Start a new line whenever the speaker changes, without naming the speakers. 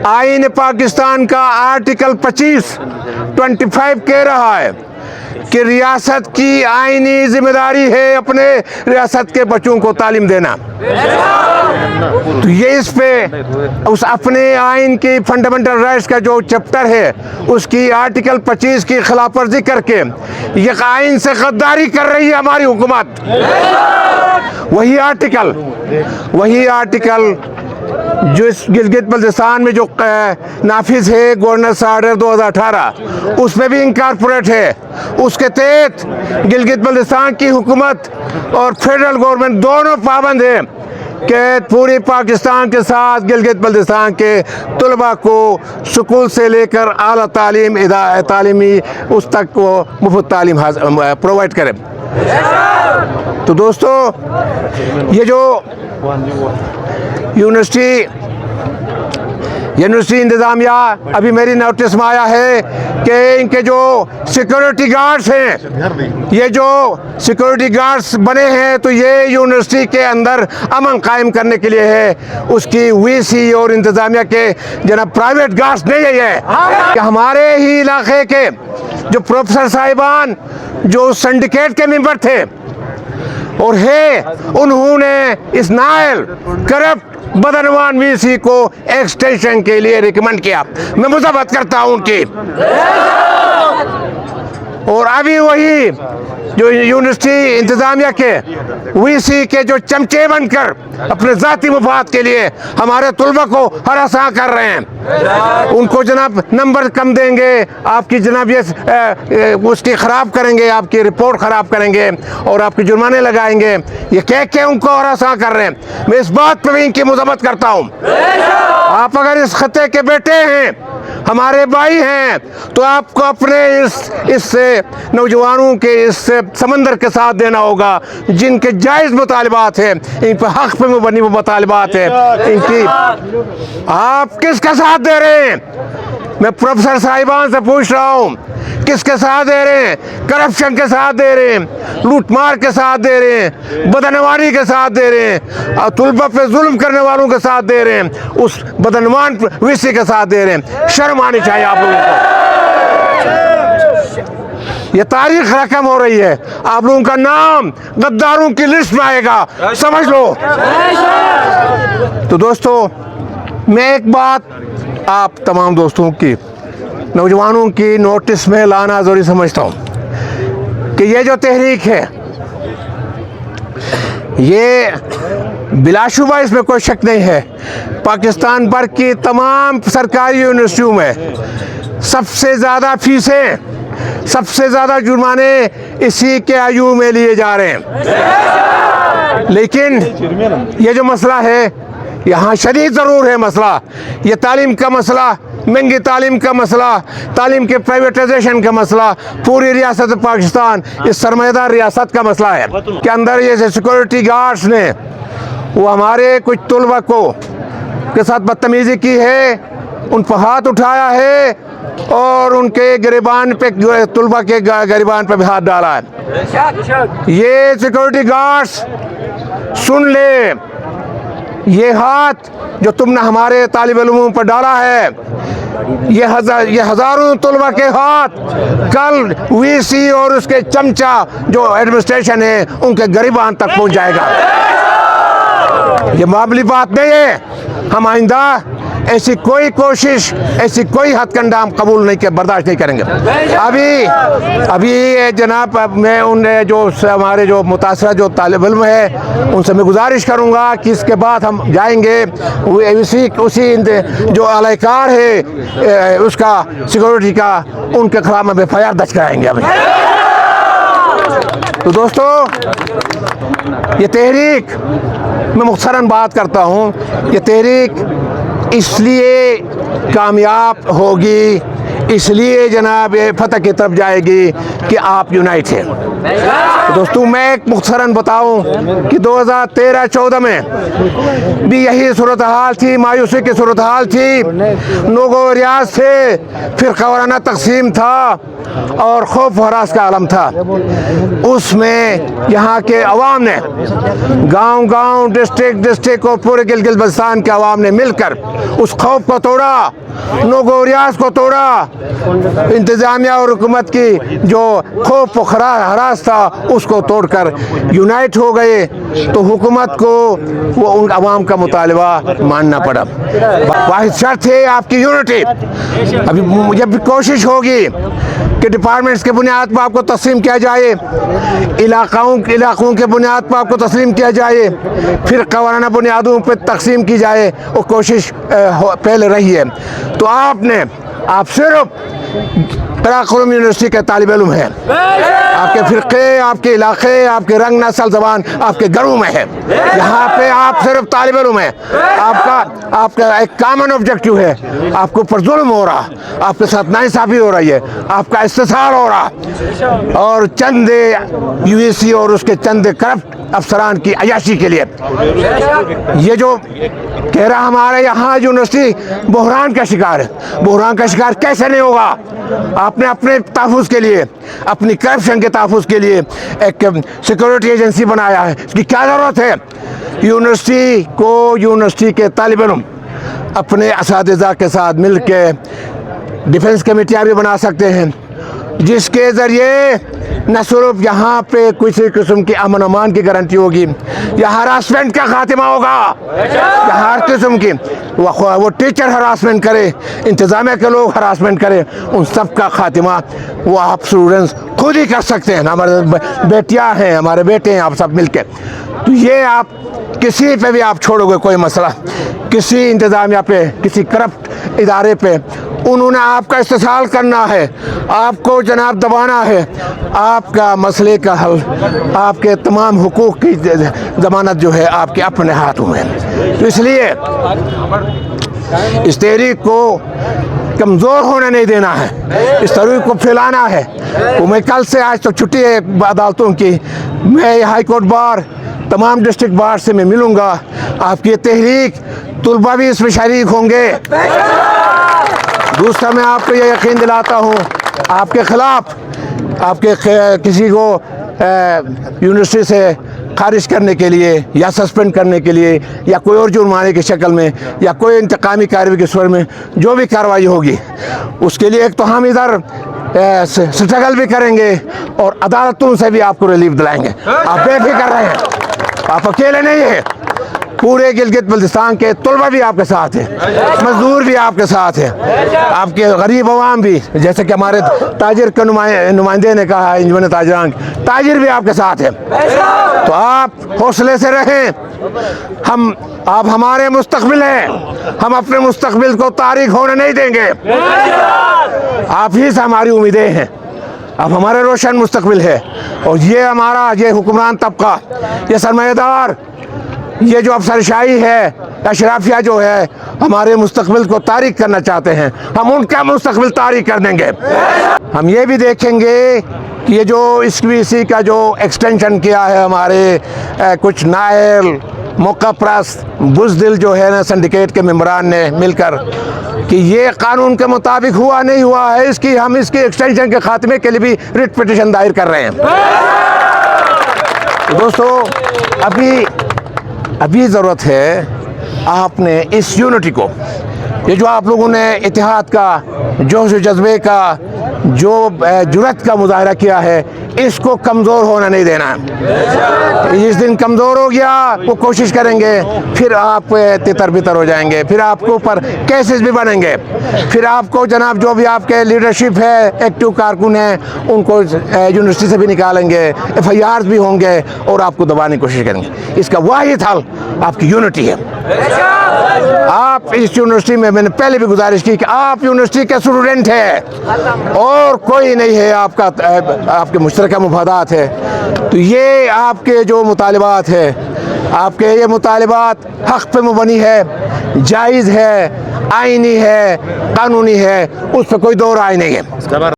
आईन पाकिस्तान का आर्टिकल 25 कह रहा है कि रियासत की आईनी जिम्मेदारी है अपने रियासत के बच्चों को तालीम देना। तो ये इस पे उस अपने आइन की फंडामेंटल राइट्स का जो चैप्टर है उसकी आर्टिकल 25 की खिलाफ वर्जी करके ये आइन से गद्दारी कर रही है हमारी हुकूमत। वही आर्टिकल जो इस गिलगित बल्तिस्तान में जो नाफिज है गवर्नर ऑर्डर 2018 उसमें भी इनकॉर्पोरेट है। उसके तहत गिलगित बल्तिस्तान की हुकूमत और फेडरल गवर्नमेंट दोनों पाबंद है कि पूरी पाकिस्तान के साथ गिलगित बल्तिस्तान के तलबा को स्कूल से लेकर आला तालीमी उस तक को मुफ्त तालीम प्रोवाइड करें। तो दोस्तों ये जो यूनिवर्सिटी इंतज़ामिया अभी मेरी नोटिस में आया है कि इनके जो सिक्योरिटी गार्ड्स हैं, ये जो सिक्योरिटी गार्ड्स बने हैं तो ये यूनिवर्सिटी के अंदर अमन कायम करने के लिए है। उसकी वीसी और इंतज़ामिया के जनाब प्राइवेट गार्ड्स नहीं है कि हमारे ही इलाके के जो प्रोफेसर साहिबान जो सिंडिकेट के मेंबर थे और है, उन्होंने इस नायल करप्ट बदनवान वीसी को एक्सटेंशन के लिए रिकमेंड किया। मैं मुज़ाहमत करता हूं उनकी। और अभी वही जो यूनिवर्सिटी इंतज़ामिया के वीसी के जो चमचे बनकर अपने ज़ाती मुफाद के लिए हमारे तलबा को हरासा कर रहे हैं, उनको जनाब नंबर कम देंगे, आपकी जनाब ये उसकी ख़राब करेंगे, आपकी रिपोर्ट ख़राब करेंगे और आपके जुर्माने लगाएंगे, ये कह के उनको हरासा कर रहे हैं। मैं इस बात पर भी इनकी मुज़ाहमत करता हूँ। आप अगर इस खत्ते के बेटे हैं, हमारे भाई हैं, तो आपको अपने इस नौजवानों के इस समंदर के साथ देना होगा जिनके जायज़ मुतालबात हैं, इन पर हक़ पे मबनी मुतालबात हैं इनकी। आप किसका साथ दे रहे हैं? मैं प्रोफेसर साहिबान से पूछ रहा हूँ, किसके साथ दे रहे हैं? करप्शन के साथ दे रहे हैं, लूटमार के साथ दे रहे हैं, बदनवानी के साथ दे रहे हैं, और तुलबा पे जुल्म करने वालों के साथ दे रहे हैं, उस बदनवान वीसी के साथ दे रहे हैं। शर्म आनी चाहिए आप लोगों को। ये तारीख रकम हो रही है, आप लोगों का नाम गद्दारों की लिस्ट में आएगा, समझ लो। तो दोस्तों मैं एक बात आप तमाम दोस्तों की, नौजवानों की नोटिस में लाना ज़रूरी समझता हूँ कि ये जो तहरीक है, ये बिलाशुबा इसमें कोई शक नहीं है, पाकिस्तान भर की तमाम सरकारी यूनिवर्सिटियों में सबसे ज़्यादा फीसें, सबसे ज़्यादा जुर्माने इसी के आयु में लिए जा रहे हैं। लेकिन ये जो मसला है यहाँ शदीद ज़रूर है मसला, ये तालीम का मसला, महंगी तालीम का मसला, तालीम के प्राइवेटाइजेशन का मसला, पूरी रियासत पाकिस्तान इस सरमायादार रियासत का मसला है कि अंदर ये सिक्योरिटी गार्ड्स ने वो हमारे कुछ तलबा को के साथ बदतमीज़ी की है, उन पर हाथ उठाया है और उनके गिरबान पे, तलबा के गिरबान पे भी हाथ डाला है। ये सिक्योरिटी गार्ड्स सुन ले, ये हाथ जो तुमने हमारे तालिब इल्मों पर डाला है, ये हज़ारों तलबा के हाथ कल वीसी और उसके चमचा जो एडमिनिस्ट्रेशन है उनके गिरबान तक पहुंच जाएगा। ये मामूली बात नहीं है। हम आइंदा ऐसी कोई कोशिश, ऐसी कोई हथकंडा हम कबूल नहीं कर, बर्दाश्त नहीं करेंगे। अभी जनाब मैं उन जो हमारे जो मुतासरा जो तालिब इल्म है उनसे मैं गुजारिश करूँगा कि इसके बाद हम जाएंगे उसी जो अलैकार है उसका सिक्योरिटी का, उनके खिलाफ में FIR दर्ज कराएंगे अभी। तो दोस्तों ये तहरीक, मैं मुख्तसरन बात करता हूँ, ये तहरीक इसलिए कामयाब होगी, इसलिए जनाब ये फतह की तरफ जाएगी कि आप यूनाइट हैं। दोस्तों मैं एक मुख्तसरन बताऊं कि 2013-14 में भी यही सूरत हाल थी, मायूसी की सूरत हाल थी, नोगो रियाज थे, फिर वाराना तकसीम था और खौफ हरास का आलम था। उसमें यहाँ के अवाम ने गांव-गांव, डिस्ट्रिक्ट और पूरे गिलगित बल्तिस्तान के अवाम ने मिलकर उस खौफ को तोड़ा, नोगो रियाज को तोड़ा। इंतज़ामिया और हुकूमत की जो खौफ व हरास था उसको तोड़कर यूनाइट हो गए, तो हुकूमत को वो उन अवाम का मुतालबा मानना पड़ा। वाहिद शर्त है आपकी यूनिटी। अभी जब भी कोशिश होगी कि डिपार्टमेंट्स के बुनियाद पर आपको तस्लीम किया जाए, इलाक़ों के बुनियाद पर आपको तस्लीम किया जाए, फिर क़वाराना बुनियादों पर तकसीम की जाए, वो कोशिश पहले रही है। तो आप सिर्फ कराकुलम यूनिवर्सिटी के तालिब इल्म हैं। आपके फ़िरक़े, आपके इलाक़े, आपके रंग, नस्ल, ज़बान आपके घरों में है। यहाँ पे आप सिर्फ तालिब इल्म हैं। आपका एक कॉमन ऑब्जेक्टिव है, आपके ऊपर जुल्म हो रहा, आपके साथ नाइंसाफ़ी हो रही है, आपका इस्तिसार हो रहा, और चंद यूएसी और उसके चंद करप्ट अफसरान की अयाशी के लिए ये जो कह रहा हमारे यहाँ यूनिवर्सिटी बहरान का शिकार है। बहरान का शिकार कैसे नहीं होगा? आपने अपने तहफ़्फ़ुज़ के लिए, अपनी करप्शन के तहफ़्फ़ुज़ के लिए एक सिक्योरिटी एजेंसी बनाया है। इसकी क्या ज़रूरत है? यूनिवर्सिटी के तालिब इल्म अपने असातिज़ा के साथ मिल के डिफेंस कमेटियाँ भी बना सकते हैं, जिसके ज़रिए न सिर्फ यहाँ पे किसी किस्म की अमन अमान की गारंटी होगी, या हरासमेंट का खात्मा होगा, या हर किस्म की वो टीचर हरासमेंट करे, इंतज़ामिया के लोग हरासमेंट करें, उन सब का खात्मा वो आप स्टूडेंट्स खुद ही कर सकते हैं। हमारे बेटियाँ हैं, हमारे बेटे हैं, आप सब मिलके। तो ये आप किसी पे भी आप छोड़ोगे कोई मसला, किसी इंतज़ामिया पे, किसी करप्ट इदारे पे, उन्होंने आपका इस्तेसाल करना है, आपको जनाब दबाना है। आपका मसले का हल, आपके तमाम हुकूक की ज़मानत जो है आपके अपने हाथों में है। तो इसलिए इस तहरीक को कमज़ोर होने नहीं देना है, इस तहरीक को फैलाना है। तो मैं कल से आज तक छुट्टी है अदालतों की, मैं हाई कोर्ट बार, तमाम डिस्ट्रिक्ट बार से मैं मिलूँगा। आपकी तहरीक, तुलबा भी इसमें शरीक होंगे। दूसरा, मैं आपको ये यकीन दिलाता हूँ, आपके ख़िलाफ़, आपके किसी को यूनिवर्सिटी से खारिज करने के लिए या सस्पेंड करने के लिए या कोई और जुर्माने की शक्ल में या कोई इंतकामी कार्रवाई के स्वर में जो भी कार्रवाई होगी, उसके लिए एक तो हम इधर स्ट्रगल भी करेंगे और अदालतों से भी आपको रिलीफ दिलाएंगे। आप बेफिक्र रहें, आप अकेले नहीं हैं। पूरे गिलगित बल्तिस्तान के तुलबा भी आपके साथ है, मजदूर भी आपके साथ है, आपके गरीब अवाम भी, जैसे कि हमारे ताजिर के नुमाइंदे ने कहा, इंजमन ताजिरान, ताजिर भी आपके साथ है। तो आप हौसले से रहें। आप हमारे मुस्तकबिल हैं, हम अपने मुस्तकबिल को तारीख होने नहीं देंगे। आप ही से हमारी उम्मीदें हैं, आप हमारे रोशन मुस्तकबिल है। और ये हुक्मरान तबका, ये सरमायादार, ये जो अफसरशाही है, अशराफिया जो है, हमारे मुस्तकबिल को तारीख करना चाहते हैं, हम उनका मुस्तकबिल तारीख कर देंगे। हम ये भी देखेंगे कि ये जो इसी का जो एक्सटेंशन किया है हमारे कुछ नायल, मौका परस्त, बुज़दिल जो है ना सिंडिकेट के मेंबरान ने मिलकर, कि ये कानून के मुताबिक हुआ नहीं हुआ है, हम इसकी एक्सटेंशन के खात्मे के लिए भी रिट पिटीशन दायर कर रहे हैं। तो दोस्तों, अभी ज़रूरत है आपने इस यूनिटी को, ये जो आप लोगों ने इत्तेहाद का, जोश व जज्बे का, जो जुर्रत का मुजाहरा किया है, इसको कमज़ोर होना नहीं देना। जिस दिन कमज़ोर हो गया वो कोशिश करेंगे, फिर आप तितर बितर हो जाएंगे, फिर आपके ऊपर केसेस भी बनेंगे, फिर आपको जनाब जो भी आपके लीडरशिप है, एक्टिव कारकुन हैं, उनको यूनिवर्सिटी से भी निकालेंगे, FIRs भी होंगे और आपको दबाने की कोशिश करेंगे। इसका वाहिद हल आपकी यूनिटी है। आप इस यूनिवर्सिटी में, मैंने पहले भी गुजारिश की कि आप यूनिवर्सिटी के स्टूडेंट हैं और कोई नहीं है, आपके मुश्तरका मुफादात है। तो ये आपके जो मुतालिबात है, आपके ये मुतालिबात हक़ पे मुबनी है, जायज़ है, आइनी है, कानूनी है, उस पर कोई दो राय नहीं है।